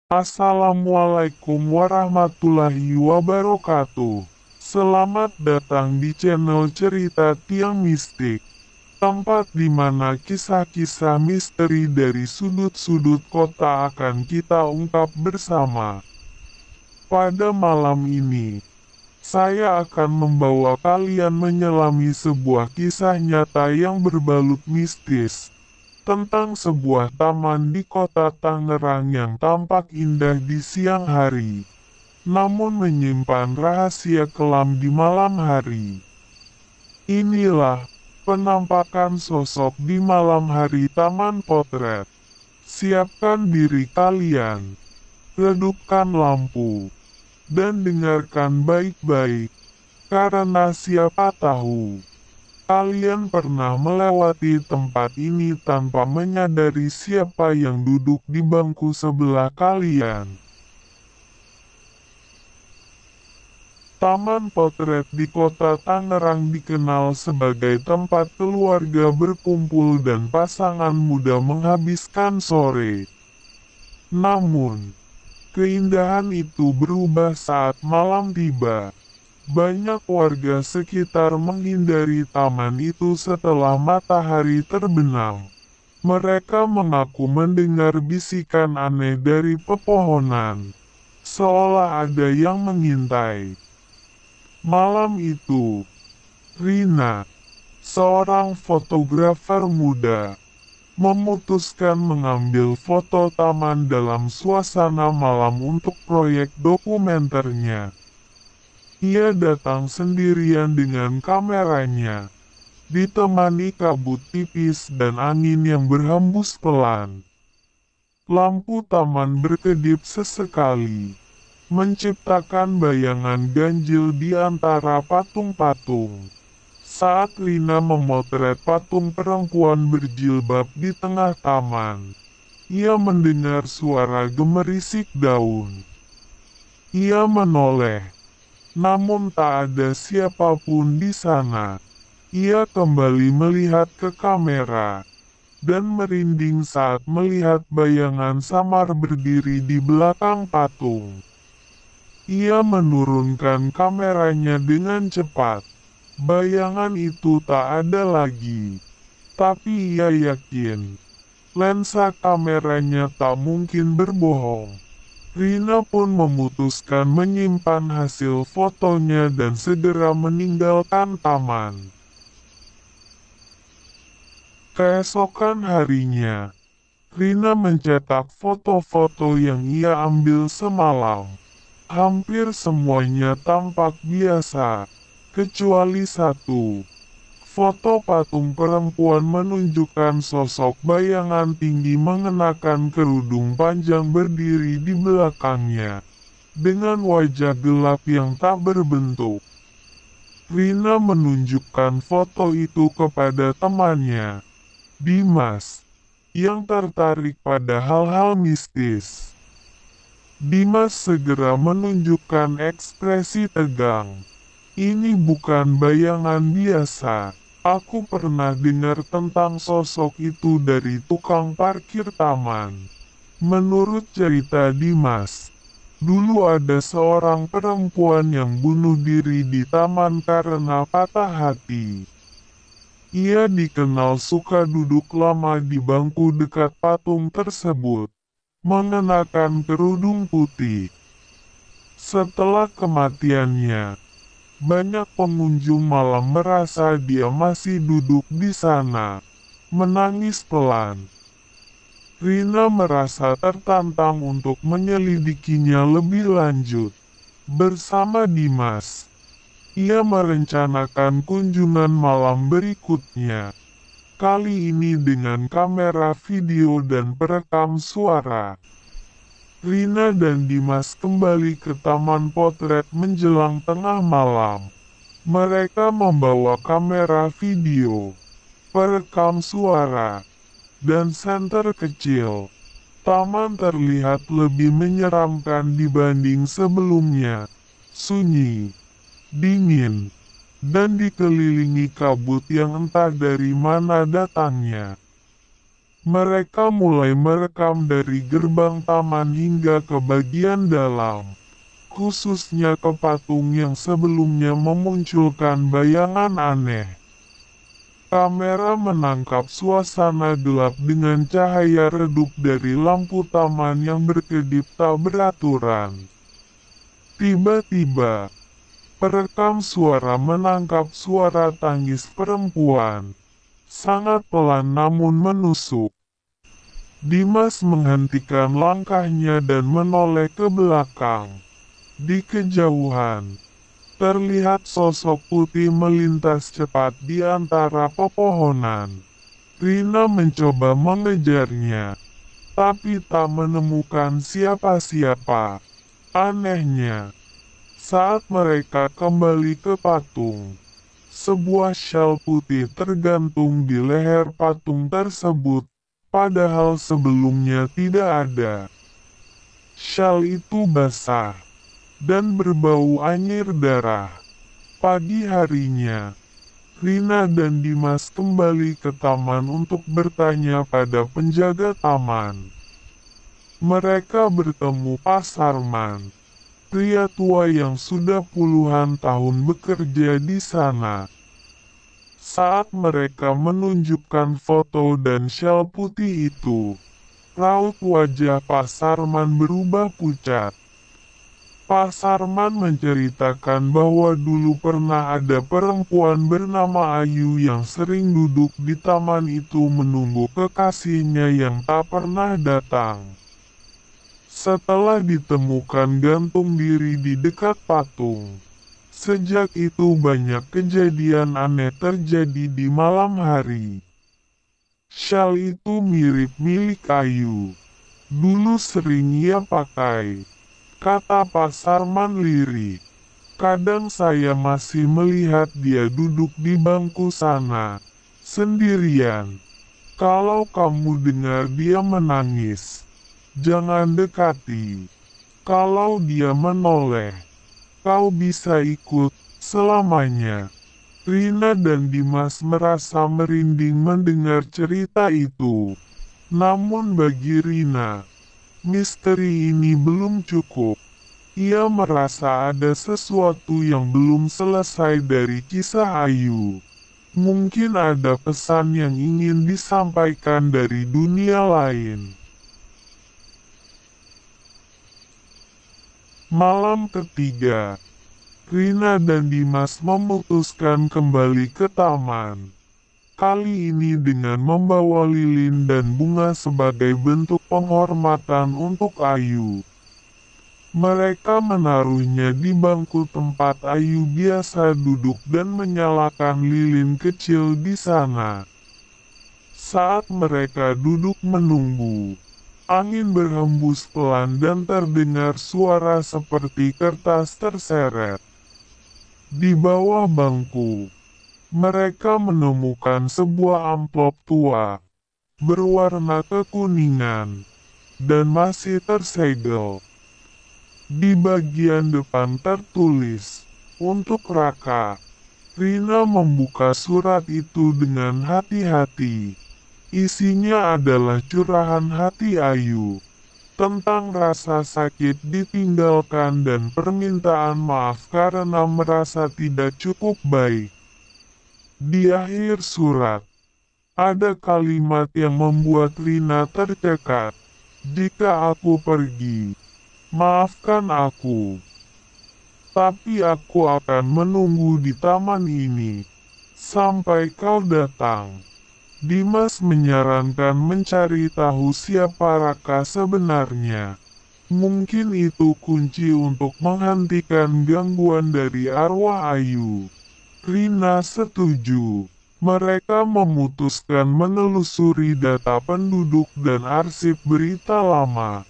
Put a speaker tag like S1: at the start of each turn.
S1: Assalamualaikum warahmatullahi wabarakatuh. Selamat datang di channel Cerita Tiang Mistik, tempat di mana kisah-kisah misteri dari sudut-sudut kota akan kita ungkap bersama. Pada malam ini, saya akan membawa kalian menyelami sebuah kisah nyata yang berbalut mistis tentang sebuah taman di kota Tangerang yang tampak indah di siang hari, namun menyimpan rahasia kelam di malam hari. Inilah penampakan sosok di malam hari Taman Potret. Siapkan diri kalian, redupkan lampu, dan dengarkan baik-baik, karena siapa tahu kalian pernah melewati tempat ini tanpa menyadari siapa yang duduk di bangku sebelah kalian. Taman Potret di kota Tangerang dikenal sebagai tempat keluarga berkumpul dan pasangan muda menghabiskan sore. Namun, keindahan itu berubah saat malam tiba. Banyak warga sekitar menghindari taman itu setelah matahari terbenam. Mereka mengaku mendengar bisikan aneh dari pepohonan, seolah ada yang mengintai. Malam itu, Rina, seorang fotografer muda, memutuskan mengambil foto taman dalam suasana malam untuk proyek dokumenternya. Ia datang sendirian dengan kameranya, ditemani kabut tipis dan angin yang berhembus pelan. Lampu taman berkedip sesekali, menciptakan bayangan ganjil di antara patung-patung. Saat Lina memotret patung perempuan berjilbab di tengah taman, ia mendengar suara gemerisik daun. Ia menoleh, namun tak ada siapapun di sana. Ia kembali melihat ke kamera, dan merinding saat melihat bayangan samar berdiri di belakang patung. Ia menurunkan kameranya dengan cepat. Bayangan itu tak ada lagi. Tapi ia yakin, lensa kameranya tak mungkin berbohong. Rina pun memutuskan menyimpan hasil fotonya dan segera meninggalkan taman. Keesokan harinya, Rina mencetak foto-foto yang ia ambil semalam. Hampir semuanya tampak biasa, kecuali satu. Foto patung perempuan menunjukkan sosok bayangan tinggi mengenakan kerudung panjang berdiri di belakangnya, dengan wajah gelap yang tak berbentuk. Rina menunjukkan foto itu kepada temannya, Dimas, yang tertarik pada hal-hal mistis. Dimas segera menunjukkan ekspresi tegang. Ini bukan bayangan biasa. Aku pernah dengar tentang sosok itu dari tukang parkir taman. Menurut cerita Dimas, dulu ada seorang perempuan yang bunuh diri di taman karena patah hati. Ia dikenal suka duduk lama di bangku dekat patung tersebut, mengenakan kerudung putih. Setelah kematiannya, banyak pengunjung malah merasa dia masih duduk di sana, menangis pelan. Rina merasa tertantang untuk menyelidikinya lebih lanjut. Bersama Dimas, ia merencanakan kunjungan malam berikutnya. Kali ini dengan kamera video dan perekam suara. Rina dan Dimas kembali ke Taman Potret menjelang tengah malam. Mereka membawa kamera video, perekam suara, dan senter kecil. Taman terlihat lebih menyeramkan dibanding sebelumnya. Sunyi, dingin, dan dikelilingi kabut yang entah dari mana datangnya. Mereka mulai merekam dari gerbang taman hingga ke bagian dalam, khususnya ke patung yang sebelumnya memunculkan bayangan aneh. Kamera menangkap suasana gelap dengan cahaya redup dari lampu taman yang berkedip tak beraturan. Tiba-tiba, perekam suara menangkap suara tangis perempuan. Sangat pelan namun menusuk. Dimas menghentikan langkahnya dan menoleh ke belakang. Di kejauhan, terlihat sosok putih melintas cepat di antara pepohonan. Rina mencoba mengejarnya, tapi tak menemukan siapa-siapa. Anehnya, saat mereka kembali ke patung, sebuah syal putih tergantung di leher patung tersebut, padahal sebelumnya tidak ada. Syal itu basah dan berbau anyir darah. Pagi harinya, Rina dan Dimas kembali ke taman untuk bertanya pada penjaga taman. Mereka bertemu Pak Sarman, pria tua yang sudah puluhan tahun bekerja di sana. Saat mereka menunjukkan foto dan syal putih itu, raut wajah Pak Sarman berubah pucat. Pak Sarman menceritakan bahwa dulu pernah ada perempuan bernama Ayu yang sering duduk di taman itu menunggu kekasihnya yang tak pernah datang. Setelah ditemukan gantung diri di dekat patung, sejak itu banyak kejadian aneh terjadi di malam hari. Syal itu mirip milik Ayu. Dulu sering ia pakai, kata Pak Sarman lirik. Kadang saya masih melihat dia duduk di bangku sana, sendirian. Kalau kamu dengar dia menangis, jangan dekati. Kalau dia menoleh, kau bisa ikut selamanya. Rina dan Dimas merasa merinding mendengar cerita itu. Namun bagi Rina, misteri ini belum cukup. Ia merasa ada sesuatu yang belum selesai dari kisah Ayu. Mungkin ada pesan yang ingin disampaikan dari dunia lain. Malam ketiga, Rina dan Dimas memutuskan kembali ke taman. Kali ini dengan membawa lilin dan bunga sebagai bentuk penghormatan untuk Ayu. Mereka menaruhnya di bangku tempat Ayu biasa duduk dan menyalakan lilin kecil di sana. Saat mereka duduk menunggu, angin berhembus pelan dan terdengar suara seperti kertas terseret. Di bawah bangku, mereka menemukan sebuah amplop tua, berwarna kekuningan, dan masih tersegel. Di bagian depan tertulis, "Untuk Raka." Rina membuka surat itu dengan hati-hati. Isinya adalah curahan hati Ayu, tentang rasa sakit ditinggalkan dan permintaan maaf karena merasa tidak cukup baik. Di akhir surat, ada kalimat yang membuat Rina tercekat. "Jika aku pergi, maafkan aku. Tapi aku akan menunggu di taman ini sampai kau datang." Dimas menyarankan mencari tahu siapa Raka sebenarnya. Mungkin itu kunci untuk menghentikan gangguan dari arwah Ayu. Rina setuju. Mereka memutuskan menelusuri data penduduk dan arsip berita lama.